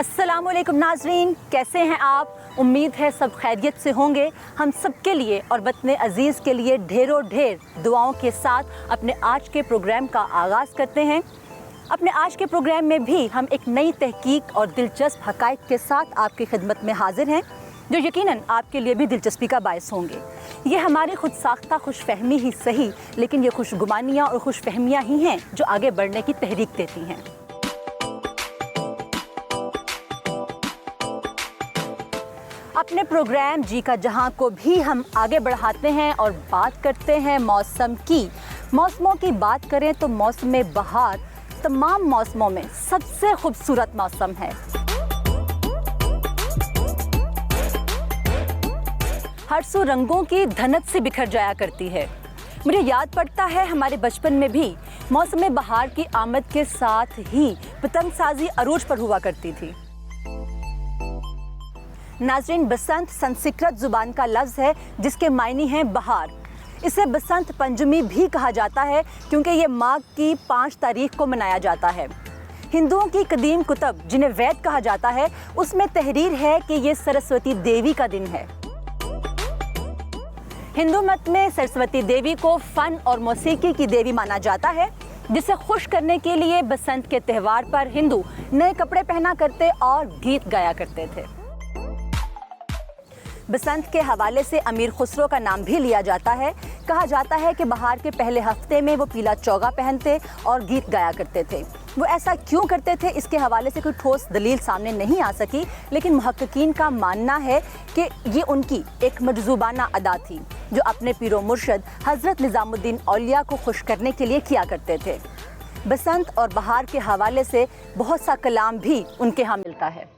अस्सलामुअलैकुम नाजरीन, कैसे हैं आप? उम्मीद है सब खैरियत से होंगे। हम सब के लिए और वतन अज़ीज़ के लिए ढेरों ढेर दुआओं के साथ अपने आज के प्रोग्राम का आगाज़ करते हैं। अपने आज के प्रोग्राम में भी हम एक नई तहकीक और दिलचस्प हक़ाइक़ के साथ आपकी खिदमत में हाजिर हैं, जो यकीनन आपके लिए भी दिलचस्पी का बायस होंगे। ये हमारी खुद साख्ता खुशफहमी ही सही, लेकिन ये खुशगुमानियाँ और खुशफहमियाँ ही हैं जो आगे बढ़ने की तहरीक देती हैं। अपने प्रोग्राम जी का जहां को भी हम आगे बढ़ाते हैं और बात करते हैं मौसम की। मौसमों की बात करें तो मौसम बहार तमाम मौसमों में सबसे खूबसूरत मौसम है। हर सू रंगों की धनक से बिखर जाया करती है। मुझे याद पड़ता है हमारे बचपन में भी मौसम बहार की आमद के साथ ही पतंगसाजी अरूज पर हुआ करती थी। नाज़रीन, बसंत संस्कृत जुबान का लफ्ज़ है जिसके मायने हैं बहार। इसे बसंत पंचमी भी कहा जाता है क्योंकि ये माघ की 5 तारीख को मनाया जाता है। हिंदुओं की कदीम कुतब जिन्हें वैद कहा जाता है, उसमें तहरीर है कि ये सरस्वती देवी का दिन है। हिंदू मत में सरस्वती देवी को फ़न और मौसीकी की देवी माना जाता है, जिसे खुश करने के लिए बसंत के त्यौहार पर हिंदू नए कपड़े पहना करते और गीत गाया करते थे। बसंत के हवाले से अमीर खुसरो का नाम भी लिया जाता है। कहा जाता है कि बहार के पहले हफ्ते में वो पीला चौगा पहनते और गीत गाया करते थे। वो ऐसा क्यों करते थे, इसके हवाले से कोई ठोस दलील सामने नहीं आ सकी, लेकिन मुहक्किकीन का मानना है कि ये उनकी एक मजज़ूबाना अदा थी जो अपने पीरो मुर्शद हज़रत निज़ामुद्दीन औलिया को खुश करने के लिए किया करते थे। बसंत और बहार के हवाले से बहुत सा कलाम भी उनके यहाँ मिलता है।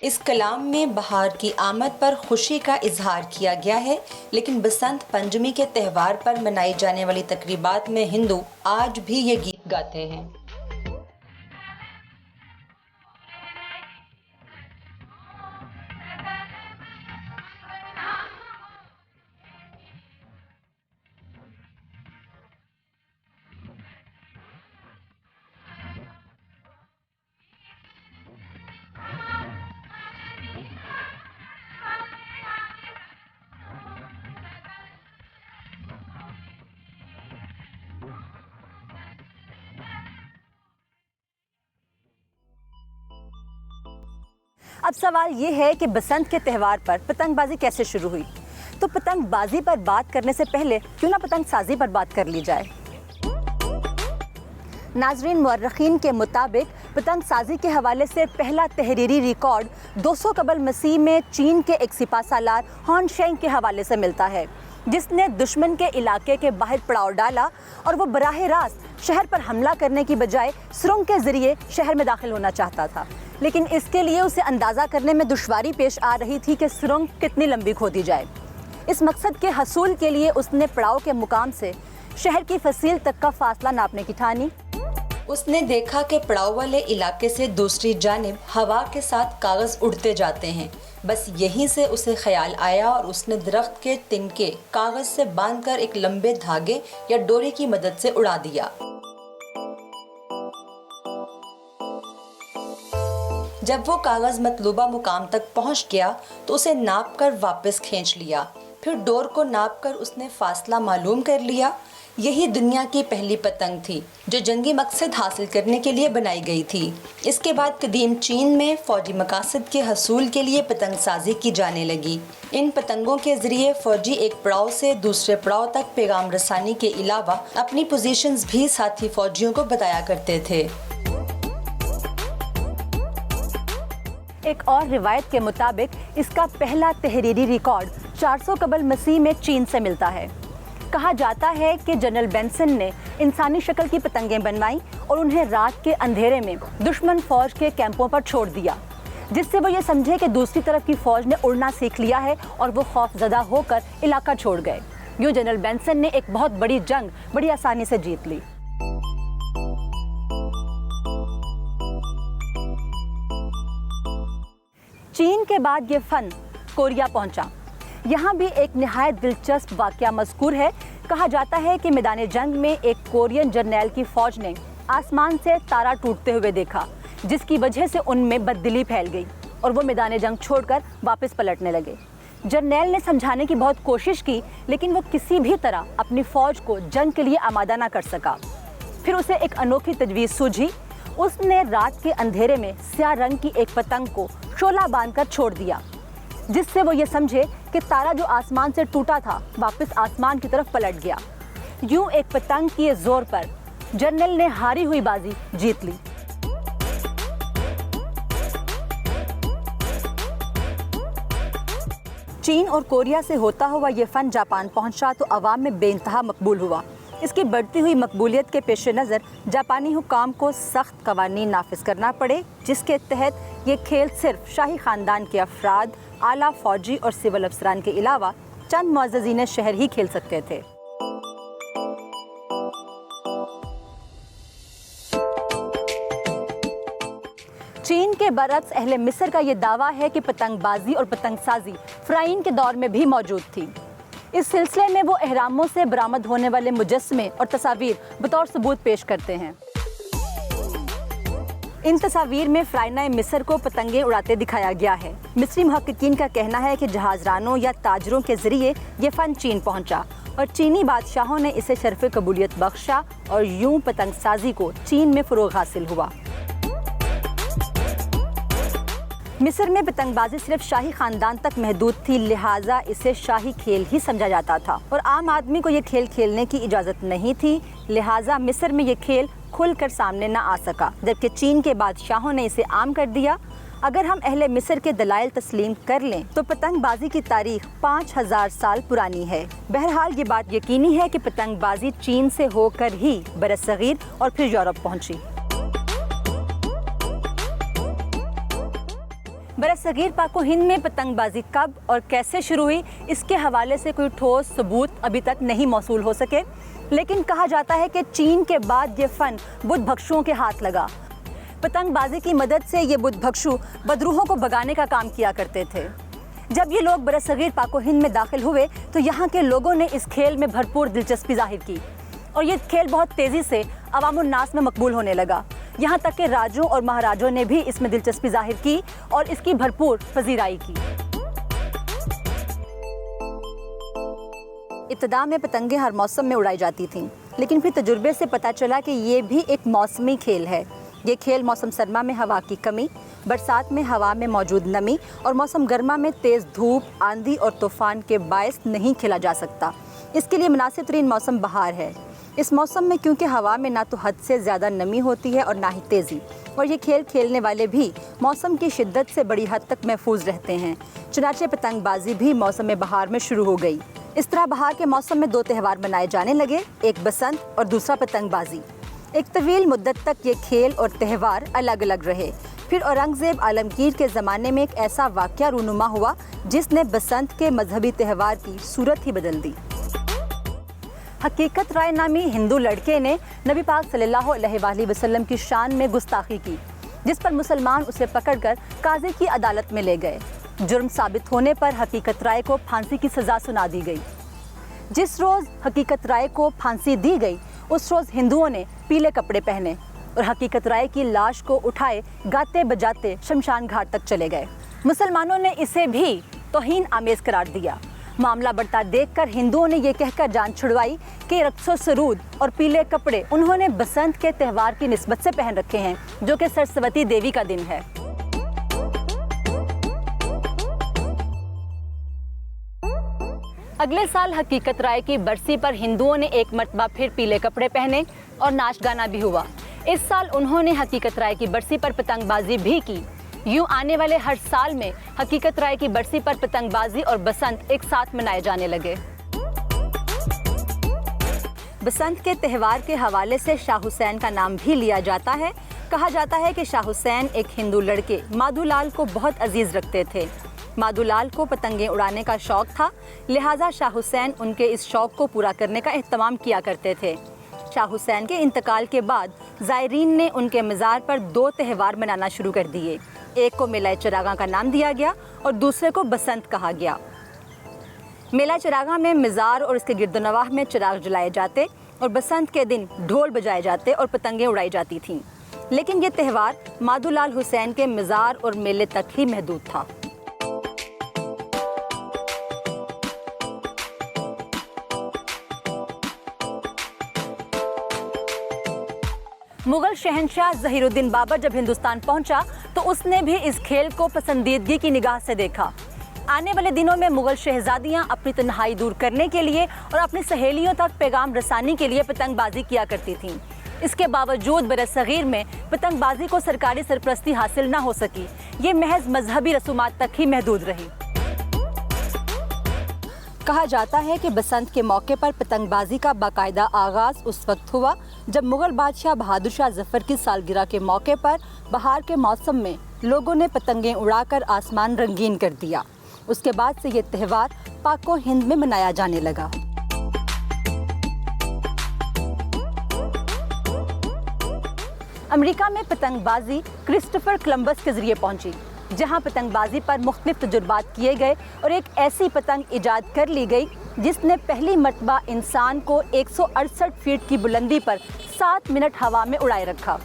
इस कलाम में बहार की आमद पर खुशी का इजहार किया गया है, लेकिन बसंत पंचमी के त्यौहार पर मनाई जाने वाली तकरीबात में हिंदू आज भी ये गीत गाते हैं। अब सवाल ये है कि बसंत के त्यौहार पर पतंगबाजी कैसे शुरू हुई। तो पतंगबाजी पर बात करने से पहले क्यों ना पतंगसाजी पर बात कर ली जाए। नाजरीन, मुअर्रिखीन के मुताबिक पतंगसाजी के हवाले से पहला तहरीरी रिकॉर्ड 200 कबल मसीह में चीन के एक सिपा सालार हॉन शेंग के हवाले से मिलता है, जिसने दुश्मन के इलाके के बाहर पड़ाव डाला और वो बराह रास्त शहर पर हमला करने की बजाय सुरंग के जरिए शहर में दाखिल होना चाहता था। लेकिन इसके लिए उसे अंदाज़ा करने में दुश्वारी पेश आ रही थी कि सुरंग कितनी लंबी खोदी जाए। इस मकसद के हसूल के लिए उसने पड़ाव के मुकाम से शहर की फसील तक का फासला नापने की ठानी। उसने देखा कि पड़ाव वाले इलाके से दूसरी जानिब हवा के साथ कागज़ उड़ते जाते हैं। बस यहीं से उसे ख्याल आया और उसने दरख्त के तिनके कागज़ से बांधकर एक लंबे धागे या डोरी की मदद से उड़ा दिया। जब वो कागज़ मतलूबा मुकाम तक पहुंच गया तो उसे नाप कर वापस खींच लिया। फिर डोर को नाप कर उसने फासला मालूम कर लिया। यही दुनिया की पहली पतंग थी जो जंगी मकसद हासिल करने के लिए बनाई गई थी। इसके बाद कदीम चीन में फ़ौजी मकासद के हसूल के लिए पतंगसाजी की जाने लगी। इन पतंगों के ज़रिए फ़ौजी एक पड़ाव से दूसरे पड़ाव तक पैगाम रसानी के अलावा अपनी पोजीशंस भी साथी फ़ौजियों को बताया करते थे। एक और रिवायत के मुताबिक इसका पहला तहरीरी रिकॉर्ड 400 कबल मसीह में चीन से मिलता है। कहा जाता है कि जनरल बेंसन ने इंसानी शक्ल की पतंगें बनवाई और उन्हें रात के अंधेरे में दुश्मन फौज के कैंपों पर छोड़ दिया। जिससे वो ये समझे कि दूसरी तरफ की फौज ने उड़ना सीख लिया है और वो खौफजदा होकर इलाका छोड़ गए। यूं जनरल बेंसन ने एक बहुत बड़ी जंग बड़ी आसानी से जीत ली। चीन के बाद ये फन कोरिया पहुंचा। यहाँ भी एक निहायत दिलचस्प वाकया मज़कूर है। कहा जाता है कि मैदान जंग में एक कोरियन जर्नैल की फौज ने आसमान से तारा टूटते हुए देखा, जिसकी वजह से उनमें बददिली फैल गई और वो मैदान जंग छोड़कर वापस पलटने लगे। जर्नैल ने समझाने की बहुत कोशिश की, लेकिन वो किसी भी तरह अपनी फौज को जंग के लिए आमादा ना कर सका। फिर उसे एक अनोखी तजवीज़ सूझी। उसने रात के अंधेरे में स्याह रंग की एक पतंग को शोला बांधकर छोड़ दिया, जिससे वो ये समझे कि तारा जो आसमान से टूटा था वापस आसमान की तरफ पलट गया। यूं एक पतंग के जोर पर जर्नल ने हारी हुई बाजी जीत ली। चीन और कोरिया से होता हुआ ये फन जापान पहुंचा तो अवाम में बेइंतहा मकबूल हुआ। इसकी बढ़ती हुई मकबूलियत के पेश नज़र जापानी हुकाम को सख्त कवानीन नाफिज करना पड़े, जिसके तहत ये खेल सिर्फ शाही ख़ानदान के अफराद, आला फौजी और सिविल अफसरान के अलावा चंद मुअज़्ज़ज़ीन शहर ही खेल सकते थे। चीन के बरक्स अहले मिस्र का ये दावा है कि पतंगबाजी और पतंगसाजी फ़िरौन के दौर में भी मौजूद थी। इस सिलसिले में वो एहरामों से बरामद होने वाले मुजस्समे और तस्वीर बतौर सबूत पेश करते हैं। इन तस्वीर में फ़िरौन मिस्र को पतंगे उड़ाते दिखाया गया है। मिस्री मुहक्किकीन का कहना है कि जहाज़रानों या ताजरों के ज़रिए ये फ़न चीन पहुंचा और चीनी बादशाहों ने इसे शर्फ़ कबूलियत बख्शा और यूं पतंगसाजी को चीन में फ़रोग़ हासिल हुआ। मिस्र में पतंगबाजी सिर्फ शाही खानदान तक महदूद थी, लिहाजा इसे शाही खेल ही समझा जाता था और आम आदमी को ये खेल खेलने की इजाज़त नहीं थी। लिहाजा मिस्र में ये खेल खुलकर सामने न आ सका, जबकि चीन के बादशाहों ने इसे आम कर दिया। अगर हम अहले मिस्र के दलाइल तस्लीम कर लें तो पतंगबाजी की तारीख 5000 साल पुरानी है। बहरहाल ये बात यकीनी है कि पतंगबाजी चीन से होकर ही बरसगीर और फिर यूरोप पहुँची। बरसगीर पाको हिंद में पतंगबाजी कब और कैसे शुरू हुई, इसके हवाले से कोई ठोस सबूत अभी तक नहीं मौसूल हो सके, लेकिन कहा जाता है कि चीन के बाद ये फ़न बुद्ध भिक्षुओं के हाथ लगा। पतंगबाजी की मदद से ये बुद्ध भिक्षु बदरूहों को भगाने का काम किया करते थे। जब ये लोग बरसगीर पाको हिंद में दाखिल हुए तो यहाँ के लोगों ने इस खेल में भरपूर दिलचस्पी जाहिर की और ये खेल बहुत तेज़ी से अवामुन्नास में मकबूल होने लगा। यहाँ तक कि राजों और महाराजों ने भी इसमें दिलचस्पी जाहिर की और इसकी भरपूर पजीराई की। इब्तिदा में पतंगे हर मौसम में उड़ाई जाती थीं, लेकिन फिर तजुर्बे से पता चला कि ये भी एक मौसमी खेल है। ये खेल मौसम सरमा में हवा की कमी, बरसात में हवा में मौजूद नमी और मौसम गर्मा में तेज़ धूप, आंधी और तूफ़ान के बायस नहीं खेला जा सकता। इसके लिए मुनासिब तरीन मौसम बहार है। इस मौसम में क्योंकि हवा में ना तो हद से ज़्यादा नमी होती है और ना ही तेज़ी, और ये खेल खेलने वाले भी मौसम की शिद्दत से बड़ी हद तक महफूज रहते हैं। चुनाचे पतंगबाजी भी मौसम बहार में शुरू हो गई। इस तरह बहार के मौसम में दो त्यौहार मनाए जाने लगे, एक बसंत और दूसरा पतंगबाजी। एक तवील मुद्दत तक ये खेल और त्यौहार अलग अलग रहे। फिर औरंगज़ेब आलमगीर के ज़माने में एक ऐसा वाक़या रूनुमा हुआ जिसने बसंत के मजहबी त्यौहार की सूरत ही बदल दी। हकीकत राय नामी हिंदू लड़के ने नबी पाक सल्लल्लाहु अलैहि वसल्लम की शान में गुस्ताखी की, जिस पर मुसलमान उसे पकड़कर काजी की अदालत में ले गए। जुर्म साबित होने पर हकीकत राय को फांसी की सज़ा सुना दी गई। जिस रोज़ हकीकत राय को फांसी दी गई उस रोज़ हिंदुओं ने पीले कपड़े पहने और हकीकत राय की लाश को उठाए गाते बजाते शमशान घाट तक चले गए। मुसलमानों ने इसे भी तौहीन आमेज़ करार दिया। मामला बढ़ता देखकर हिंदुओं ने ये कहकर जान छुड़वाई कि रक्सो सरूद और पीले कपड़े उन्होंने बसंत के त्यौहार की निस्बत से पहन रखे हैं, जो कि सरस्वती देवी का दिन है। अगले साल हकीकत राय की बरसी पर हिंदुओं ने एक मर्तबा फिर पीले कपड़े पहने और नाच गाना भी हुआ। इस साल उन्होंने हकीकत राय की बरसी पर पतंगबाजी भी की। यूं आने वाले हर साल में हकीकत राय की बरसी पर पतंगबाजी और बसंत एक साथ मनाए जाने लगे। बसंत के त्यौहार के हवाले से शाह हुसैन का नाम भी लिया जाता है। कहा जाता है कि शाह हुसैन एक हिंदू लड़के माधुलाल को बहुत अजीज रखते थे। माधुलाल को पतंगें उड़ाने का शौक था, लिहाजा शाह हुसैन उनके इस शौक को पूरा करने का एहतमाम किया करते थे। शाह हुसैन के इंतकाल के बाद ज़ायरीन ने उनके मज़ार पर 2 त्यौहार मनाना शुरू कर दिए। एक को मेला चिरागा का नाम दिया गया और दूसरे को बसंत कहा गया। मेला चिरागा में मज़ार और उसके गिरदोनवाह में चिराग जलाए जाते और बसंत के दिन ढोल बजाए जाते और पतंगें उड़ाई जाती थीं। लेकिन ये त्यौहार माधुलाल हुसैन के मज़ार और मेले तक ही महदूद था। मुगल शहंशाह ज़हीरुद्दीन बाबर जब हिंदुस्तान पहुंचा तो उसने भी इस खेल को पसंदीदगी की निगाह से देखा। आने वाले दिनों में मुगल शहजादियां अपनी तन्हाई दूर करने के लिए और अपनी सहेलियों तक पैगाम रसानी के लिए पतंगबाजी किया करती थीं। इसके बावजूद बरसगीर में पतंगबाजी को सरकारी सरपरस्ती हासिल न हो सकी। ये महज मजहबी रसूमात तक ही महदूद रही। कहा जाता है कि बसंत के मौके पर पतंगबाजी का बाकायदा आगाज़ उस वक्त हुआ जब मुगल बादशाह बहादुर शाह जफ़र की सालगिरह के मौके पर बहार के मौसम में लोगों ने पतंगें उड़ाकर आसमान रंगीन कर दिया। उसके बाद से ये त्यौहार पाको हिंद में मनाया जाने लगा। अमेरिका में पतंगबाजी क्रिस्टोफर कोलंबस के जरिए पहुंची, जहां पतंगबाजी पर मुख्तलिफ तजुर्बात किए गए और एक ऐसी पतंग इजाद कर ली गई जिसने पहली मर्तबा इंसान को 168 फीट की बुलंदी पर 7 मिनट हवा में उड़ाए रखा।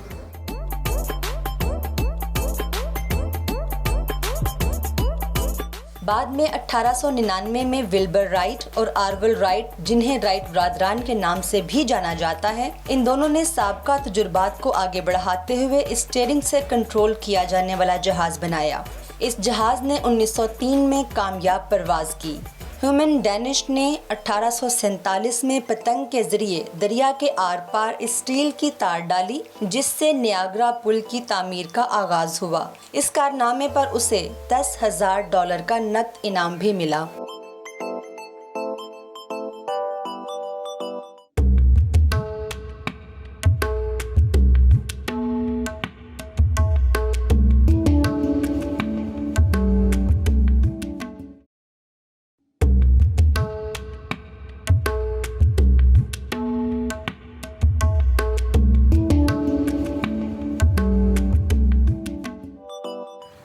बाद में 1899 में विल्बर राइट और आर्वल राइट, जिन्हें राइट ब्रादरान के नाम से भी जाना जाता है, इन दोनों ने साबका तजुर्बात को आगे बढ़ाते हुए स्टीयरिंग से कंट्रोल किया जाने वाला जहाज बनाया। इस जहाज ने 1903 में कामयाब परवाज की। ह्यूमन डैनिश ने 1847 में पतंग के जरिए दरिया के आर पार स्टील की तार डाली, जिससे नियाग्रा पुल की तामीर का आगाज हुआ। इस कारनामे पर उसे $10,000 का नकद इनाम भी मिला।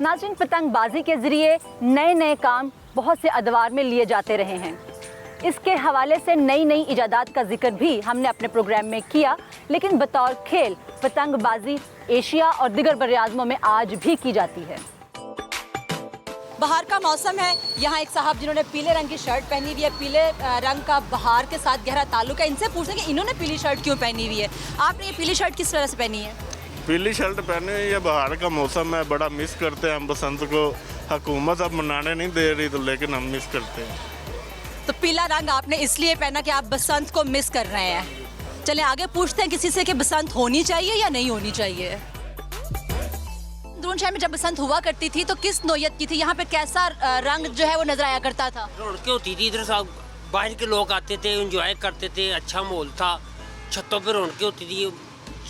नाज़रीन, पतंगबाजी के ज़रिए नए नए काम बहुत से अदवार में लिए जाते रहे हैं। इसके हवाले से नई नई इजादात का जिक्र भी हमने अपने प्रोग्राम में किया, लेकिन बतौर खेल पतंगबाजी एशिया और दिगर बर्र-ए-आज़मों में आज भी की जाती है। बहार का मौसम है। यहाँ एक साहब जिन्होंने पीले रंग की शर्ट पहनी हुई है, पीले रंग का बहार के साथ गहरा ताल्लुक है। इनसे पूछें कि इन्होंने पीली शर्ट क्यों पहनी हुई है। आपने ये पीली शर्ट किस तरह से पहनी है? पीली शर्ट पहने हुई है, बहार का मौसम है, बड़ा मिस करते हैं हम बसंत को। हुकूमत अब मनाने नहीं दे रही, तो लेकिन हम मिस करते हैं। तो पीला रंग आपने इसलिए पहना कि आप बसंत को मिस कर रहे हैं। चले आगे पूछते हैं किसी से कि बसंत होनी चाहिए या नहीं होनी चाहिए। शहर में जब बसंत हुआ करती थी तो किस नौयत की थी? यहाँ पे कैसा रंग जो है वो नजर आया करता था? रौनकें होती थी, इधर सब बाहर के लोग आते थे, एंजॉय करते थे, अच्छा माहौल था, छतों पे रौनकें होती थी।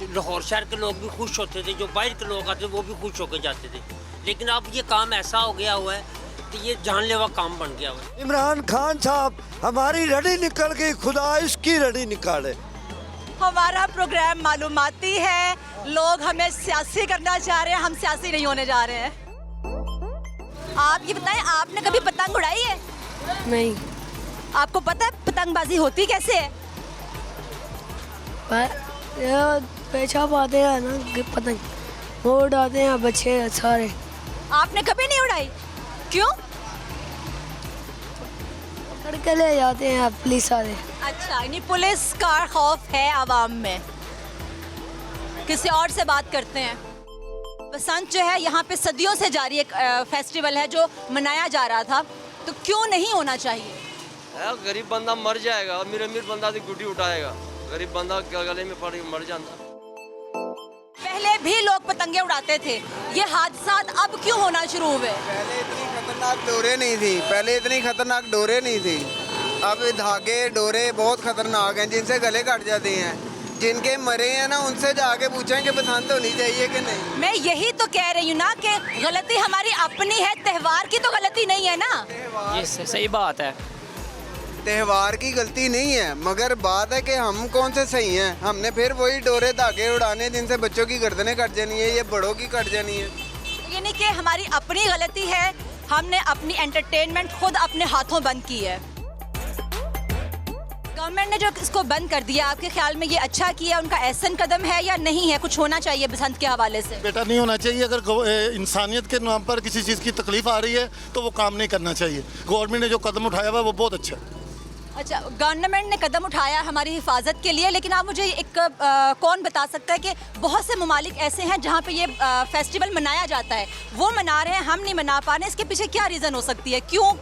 लाहौर शहर के लोग भी खुश होते थे, जो बाहर के लोग आते थे वो भी खुश होकर जाते थे। लेकिन अब ये काम ऐसा हो गया हुआ है कि ये जानलेवा काम बन गया हुआ है। इमरान खान साहब, हमारी रड़ी निकल गई, खुदा इसकी रड़ी निकाले। हमारा प्रोग्राम मालूमाती है, लोग हमें सियासी करना चाह रहे हैं, हम सियासी नहीं होने जा रहे हैं। आप ये बताएं, आपने कभी पतंग उड़ाई है? नहीं। आपको पता है पतंगबाजी होती कैसे है? पेशाब आते हैं ना पतंग, वो उड़ाते हैं बच्चे सारे। आपने कभी नहीं उड़ाई? क्यों? पकड़ के ले जाते हैं पुलिस वाले। अच्छा, यानी पुलिस का खौफ है आवाम में। किसी और से बात करते हैं। बसंत जो है यहाँ पे सदियों से जारी एक फेस्टिवल है जो मनाया जा रहा था, तो क्यों नहीं होना चाहिए? गरीब बंदा मर जाएगा, अमीर बंदा तो गुड्डी उठाएगा, गरीब बंदा गले में पड़ मर जाता। पहले भी लोग पतंगे उड़ाते थे, ये हादसात अब क्यों होना शुरू हुए? पहले इतनी खतरनाक डोरे नहीं थी, अब धागे डोरे बहुत खतरनाक हैं जिनसे गले कट जाते हैं। जिनके मरे हैं ना उनसे जाके पूछें कि बसंत होनी चाहिए कि नहीं। मैं यही तो कह रही हूँ ना कि गलती हमारी अपनी है, त्यौहार की तो गलती नहीं है ना। ये सही बात है। त्यौहार की गलती नहीं है, मगर बात है कि हम कौन से सही हैं। हमने फिर वही डोरे धागे उड़ाने जिनसे बच्चों की गर्दनें कट जानी है, ये बड़ों की कट जानी है। यानी कि हमारी अपनी गलती है, हमने अपनी एंटरटेनमेंट खुद अपने हाथों बंद की है। गवर्नमेंट ने जो इसको बंद कर दिया, आपके ख्याल में ये अच्छा किया, उनका एहसन कदम है या नहीं है? कुछ होना चाहिए बसंत के हवाले से? बेटा नहीं होना चाहिए। अगर इंसानियत के नाम पर किसी चीज़ की तकलीफ आ रही है तो वो काम नहीं करना चाहिए। गवर्नमेंट ने जो कदम उठाया हुआ वो बहुत अच्छा है। अच्छा, गवर्नमेंट ने कदम उठाया हमारी हिफाजत के लिए, लेकिन आप मुझे एक कौन बता सकता है कि बहुत से ममालिक ऐसे हैं जहाँ पे ये फेस्टिवल मनाया जाता है, वो मना रहे हैं, हम नहीं मना पा रहे हैं, इसके पीछे क्या रीज़न हो सकती है? क्यों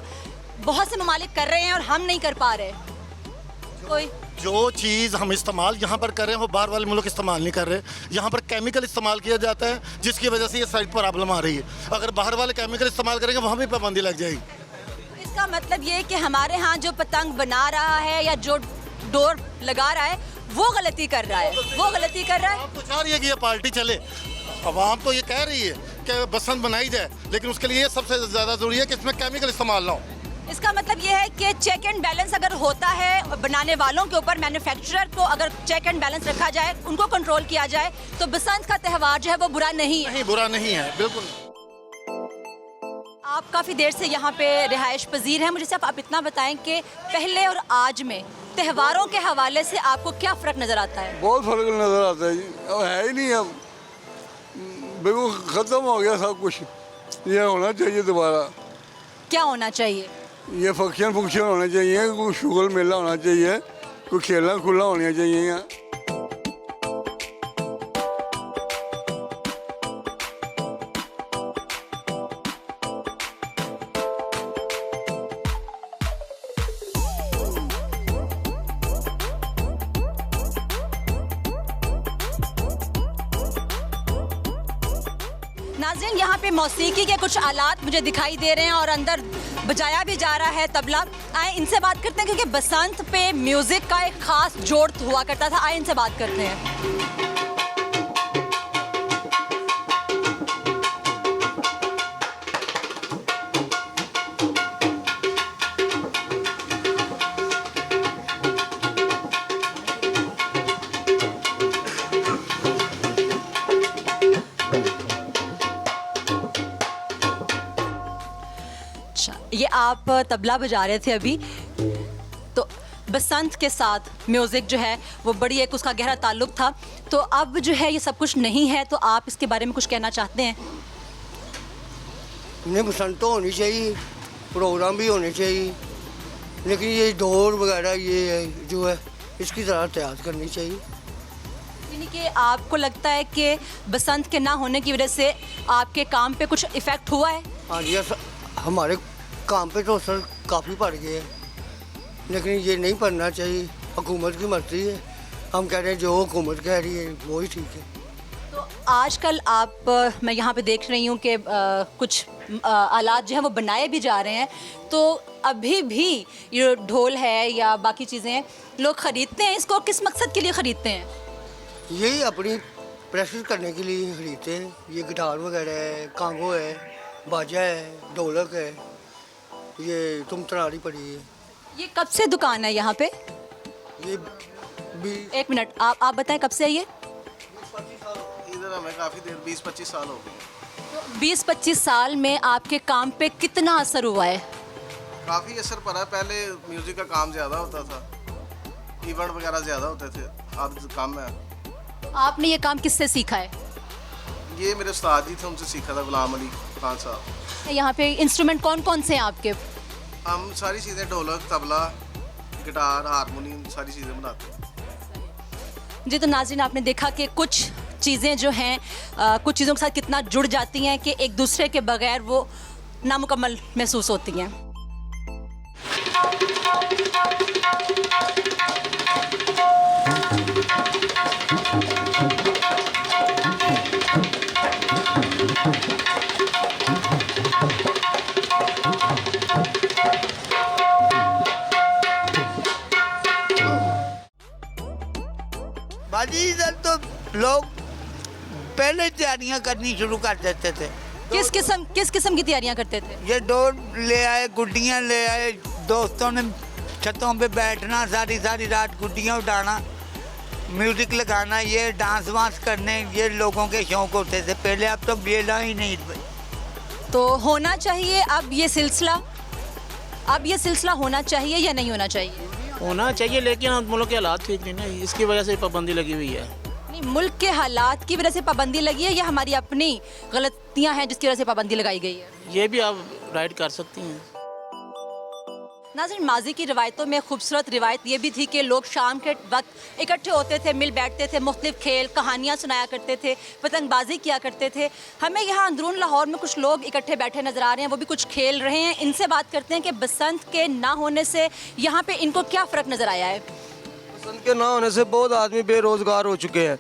बहुत से ममालिक कर रहे हैं और हम नहीं कर पा रहे? कोई जो चीज़ हम इस्तेमाल यहाँ पर कर रहे हैं वो बाहर वाले मुल्क इस्तेमाल नहीं कर रहे। यहाँ पर केमिकल इस्तेमाल किया जाता है जिसकी वजह से ये साइड प्रॉब्लम आ रही है। अगर बाहर वाले केमिकल इस्तेमाल करेंगे वहाँ भी पाबंदी लग जाएगी। इसका मतलब ये कि हमारे यहाँ जो पतंग बना रहा है या जो डोर लगा रहा है वो गलती कर रहा है, वो गलती कर रहा है। आप तो चाह रही है कि ये पार्टी चले, अवाम तो ये कह रही है कि बसंत बनाई जाए, लेकिन उसके लिए सबसे ज़्यादा ज़रूरी है कि इसमें केमिकल इस्तेमाल ना हो। इसका मतलब ये है कि चेक एंड बैलेंस अगर होता है बनाने वालों के ऊपर, मैन्युफैक्चरर को अगर चेक एंड बैलेंस रखा जाए, उनको कंट्रोल किया जाए, तो बसंत का त्यौहार जो है वो बुरा नहीं है। नहीं, बुरा नहीं है, बिल्कुल। आप काफ़ी देर से यहाँ पे रिहाइश पजीर हैं, मुझे सिर्फ आप इतना बताएं कि पहले और आज में त्योहारों के हवाले से आपको क्या फ़र्क नज़र आता है? बहुत फ़र्क नज़र आता है जी, अब है ही नहीं, अब बिल्कुल ख़त्म हो गया सब कुछ। ये होना चाहिए दोबारा। क्या होना चाहिए? ये फंक्शन होने चाहिए, कोई शुगल मेला होना चाहिए, कोई खेलना खुला होना चाहिए यहाँ। नाज़रीन, यहाँ पे मौसीकी के कुछ आलात मुझे दिखाई दे रहे हैं और अंदर बजाया भी जा रहा है तबला। आए इनसे बात करते हैं, क्योंकि बसंत पे म्यूज़िक का एक ख़ास जोड़ हुआ करता था। आए इनसे बात करते हैं। ये आप तबला बजा रहे थे अभी, तो बसंत के साथ म्यूज़िक जो है वो बड़ी एक उसका गहरा ताल्लुक़ था। तो अब जो है ये सब कुछ नहीं है, तो आप इसके बारे में कुछ कहना चाहते हैं? नहीं, बसंत तो होनी चाहिए, प्रोग्राम भी होने चाहिए, लेकिन ये डोर वगैरह ये जो है इसकी ज़रा एहतियात करनी चाहिए। यानी कि आपको लगता है कि बसंत के ना होने की वजह से आपके काम पे कुछ इफ़ेक्ट हुआ है? हाँ जी, हमारे काम पे तो असर काफ़ी पड़ गए हैं, लेकिन ये नहीं पड़ना चाहिए। हुकूमत की मर्जी है, हम कह रहे हैं जो हुकूमत कह रही है वो ही ठीक है। तो आजकल आप मैं यहाँ पे देख रही हूँ कि कुछ आलात जो है वो बनाए भी जा रहे हैं, तो अभी भी ये ढोल है या बाकी चीज़ें हैं, लोग ख़रीदते हैं इसको, किस मकसद के लिए ख़रीदते हैं? यही अपनी प्रैक्टिस करने के लिए ख़रीदते हैं। ये गिटार वगैरह है, कांगो है, बाजा है, ढोलक है, ये तुम तरारी पड़ी है। ये कब से दुकान है यहाँ पे? ये एक मिनट, आप बताएं कब से है ये? इधर हमें काफ़ी देर 20-25 साल हो गए। तो 20-25 साल में आपके काम पे कितना असर हुआ है? काफ़ी असर पड़ा है। पहले म्यूज़िक का काम ज़्यादा होता था, इवेंट वगैरह ज़्यादा होते थे, अब काम है। आपने ये काम किससे सीखा है? ये मेरे उस्ताद जी थे, उनसे सीखा था, गुलाम अली खान साहब। यहाँ पे इंस्ट्रूमेंट कौन कौन से हैं आपके? हम सारी चीज़ें ढोलक, तबला, गिटार, हारमोनियम, सारी चीज़ें बनाते हैं। जी, तो नाज़रीन आपने देखा कि कुछ चीज़ें जो हैं कुछ चीज़ों के साथ कितना जुड़ जाती हैं कि एक दूसरे के बगैर वो नामुकम्मल महसूस होती हैं। लोग पहले तैयारियां करनी शुरू कर देते थे। किस किस्म की तैयारियां करते थे? ये डोर ले आए, गुड्डियाँ ले आए, दोस्तों ने छतों पे बैठना, सारी रात गुड्डियाँ उठाना, म्यूजिक लगाना, ये डांस वांस करने, ये लोगों के शौक होते थे पहले। अब तो बेला ही नहीं। तो होना चाहिए अब ये सिलसिला होना चाहिए या नहीं होना चाहिए? होना चाहिए, लेकिन मुल्क के हालात ठीक नहीं ना, इसकी वजह से पाबंदी लगी हुई है। नहीं, मुल्क के हालात की वजह से पाबंदी लगी है या हमारी अपनी गलतियां हैं जिसकी वजह से पाबंदी लगाई गई है? ये भी आप राइट कर सकती हैं। नाज़रीन, माजी की रवायतों में खूबसूरत रिवायत ये भी थी कि लोग शाम के वक्त इकट्ठे होते थे, मिल बैठते थे, मुख्तलिफ खेल कहानियाँ सुनाया करते थे, पतंगबाजी किया करते थे। हमें यहाँ अंदरून लाहौर में कुछ लोग इकट्ठे बैठे नज़र आ रहे हैं, वो भी कुछ खेल रहे हैं। इनसे बात करते हैं कि बसंत के ना होने से यहाँ पे इनको क्या फ़र्क नज़र आया है। बसंत के ना होने से बहुत आदमी बेरोज़गार हो चुके हैं।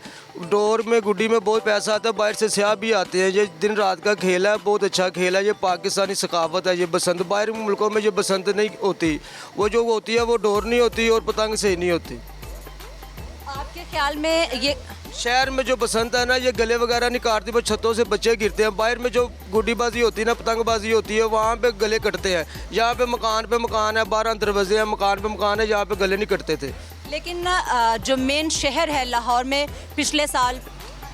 डोर में गुड्डी में बहुत पैसा आता है, बाहर से सियाह भी आते हैं। ये दिन रात का खेल है, बहुत अच्छा खेल है, ये पाकिस्तानी सकाफत है। ये बसंत बाहर मुल्कों में ये बसंत नहीं होती, वो जो होती है वो डोर नहीं होती और पतंग से नहीं होती। आपके ख्याल में ये शहर में जो बसंत है ना, ये गले वगैरह नहीं काटती, बस छतों से बच्चे गिरते हैं। बाहर में जो गुड्डीबाजी होती है ना, पतंगबाजी होती है, वहाँ पे गले कटते हैं। यहाँ पे मकान है, 12 दरवाजे हैं, मकान पे मकान है, यहाँ पे गले नहीं कटते थे। लेकिन जो मेन शहर है लाहौर में पिछले साल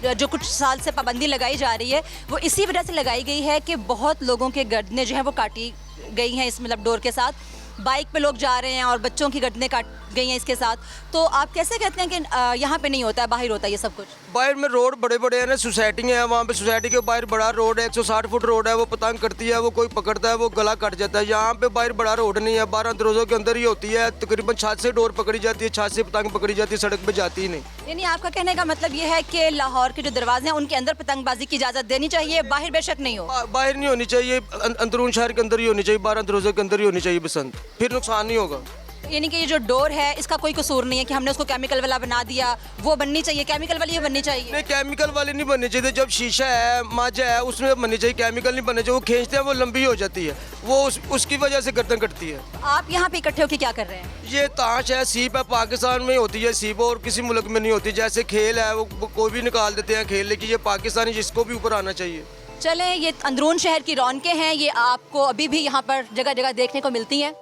जो कुछ साल से पाबंदी लगाई जा रही है, वो इसी वजह से लगाई गई है कि बहुत लोगों के गर्दनें जो हैं वो काटी गई हैं इस मतलब डोर के साथ। बाइक पे लोग जा रहे हैं और बच्चों की गर्दनें काट गई हैं इसके साथ। तो आप कैसे कहते हैं कि यहाँ पे नहीं होता है, बाहर होता है ये सब कुछ? बाहर में रोड बड़े बड़े हैं ना, सोसाइटी है, वहाँ पे सोसाइटी के बाहर बड़ा रोड है, 160 फुट रोड है, वो पतंग कटती है, वो कोई पकड़ता है वो गला कट जाता है। यहाँ पे बाहर बड़ा रोड नहीं है, 12 दरवाजों के अंदर ही होती है, तकरीबन 6 से डोर पकड़ी जाती है, 6 से पतंग पकड़ी जाती है, सड़क पर जाती ही नहीं। यानी आपका कहने का मतलब ये है कि लाहौर के जो दरवाजे हैं उनके अंदर पतंगबाजी की इजाज़त देनी चाहिए, बाहर बेशक नहीं हो? बाहर नहीं होनी चाहिए, अंदरून शहर के अंदर ही होनी चाहिए, 12 दरवाजों के अंदर ही होनी चाहिए बसंत, फिर नुकसान नहीं होगा। यानी कि ये जो डोर है इसका कोई कसूर नहीं है कि हमने उसको केमिकल वाला बना दिया, वो बननी चाहिए, केमिकल वाली बननी चाहिए? नहीं, केमिकल वाली नहीं बननी चाहिए। जब शीशा है, माजा है, उसमें बननी चाहिए, केमिकल नहीं बनना चाहिए। वो खींचते हैं, वो लंबी हो जाती है, वो उसकी वजह से गर्दन कटती है। आप यहाँ पे इकट्ठे होकर क्या कर रहे हैं? ये ताश है, सीप है, पाकिस्तान में होती है सीप, और किसी मुल्क में नहीं होती। जैसे खेल है वो कोई भी निकाल देते हैं खेल, लेकिन ये पाकिस्तानी, जिसको भी ऊपर आना चाहिए। चलें, ये अंदरून शहर की रौनकें हैं, ये आपको अभी भी यहाँ पर जगह जगह देखने को मिलती हैं।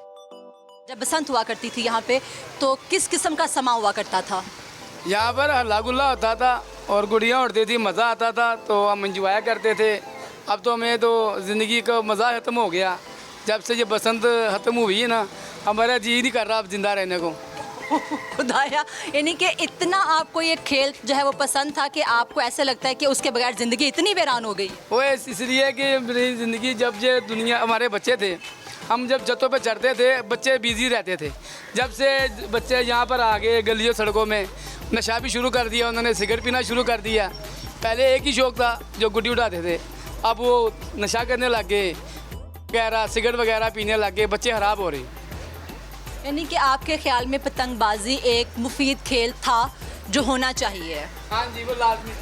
जब बसंत हुआ करती थी यहाँ पे तो किस किस्म का समा हुआ करता था? यहाँ पर हल्ला गुल्ला होता था और गुड़ियाँ उड़ती थी, मज़ा आता था, तो हम इंजॉय करते थे। अब तो हमें तो ज़िंदगी का मज़ा ख़त्म हो गया। जब से ये बसंत ख़त्म हुई है ना, हमारा जी नहीं कर रहा अब जिंदा रहने को। खुदाया, यानी कि इतना आपको ये खेल जो है वो पसंद था कि आपको ऐसे लगता है कि उसके बगैर ज़िंदगी इतनी वीरान हो गई? वो इसलिए कि मेरी ज़िंदगी, जब ये दुनिया, हमारे बच्चे थे, हम जब छतों पे चढ़ते थे, बच्चे बिजी रहते थे। जब से बच्चे यहाँ पर आ गए, गलियों सड़कों में नशा भी शुरू कर दिया, उन्होंने सिगरेट पीना शुरू कर दिया। पहले एक ही शौक़ था जो गुड्डी उड़ाते थे, अब वो नशा करने लग गए, वगैरह सिगरेट वगैरह पीने लग गए, बच्चे ख़राब हो रहे। यानी कि आपके ख्याल में पतंगबाजी एक मुफीद खेल था जो होना चाहिए? हाँ जी, वो लाजमी।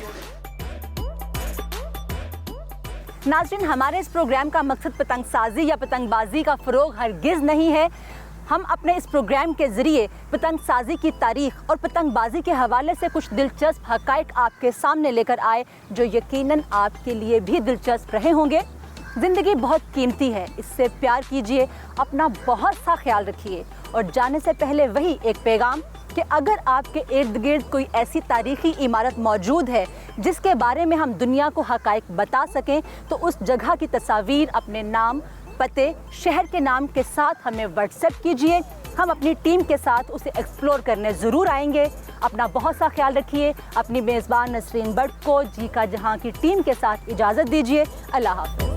नाज़रीन, हमारे इस प्रोग्राम का मकसद पतंगसाजी या पतंगबाजी का फ़रोग़ हरगिज़ नहीं है। हम अपने इस प्रोग्राम के ज़रिए पतंगसाजी की तारीख़ और पतंगबाजी के हवाले से कुछ दिलचस्प हक़ाइक़ आपके सामने लेकर आए, जो यकीनन आपके लिए भी दिलचस्प रहे होंगे। ज़िंदगी बहुत कीमती है, इससे प्यार कीजिए, अपना बहुत सा ख्याल रखिए और जाने से पहले वही एक पैगाम कि अगर आपके इर्द गिर्द कोई ऐसी तारीख़ी इमारत मौजूद है जिसके बारे में हम दुनिया को हक़ाइक़ बता सकें, तो उस जगह की तस्वीर अपने नाम, पते, शहर के नाम के साथ हमें व्हाट्सएप कीजिए। हम अपनी टीम के साथ उसे एक्सप्लोर करने ज़रूर आएंगे। अपना बहुत सा ख्याल रखिए। अपनी मेज़बान नसरीन बट को जी का जहां की टीम के साथ इजाज़त दीजिए। अल्लाह हाफ़िज़।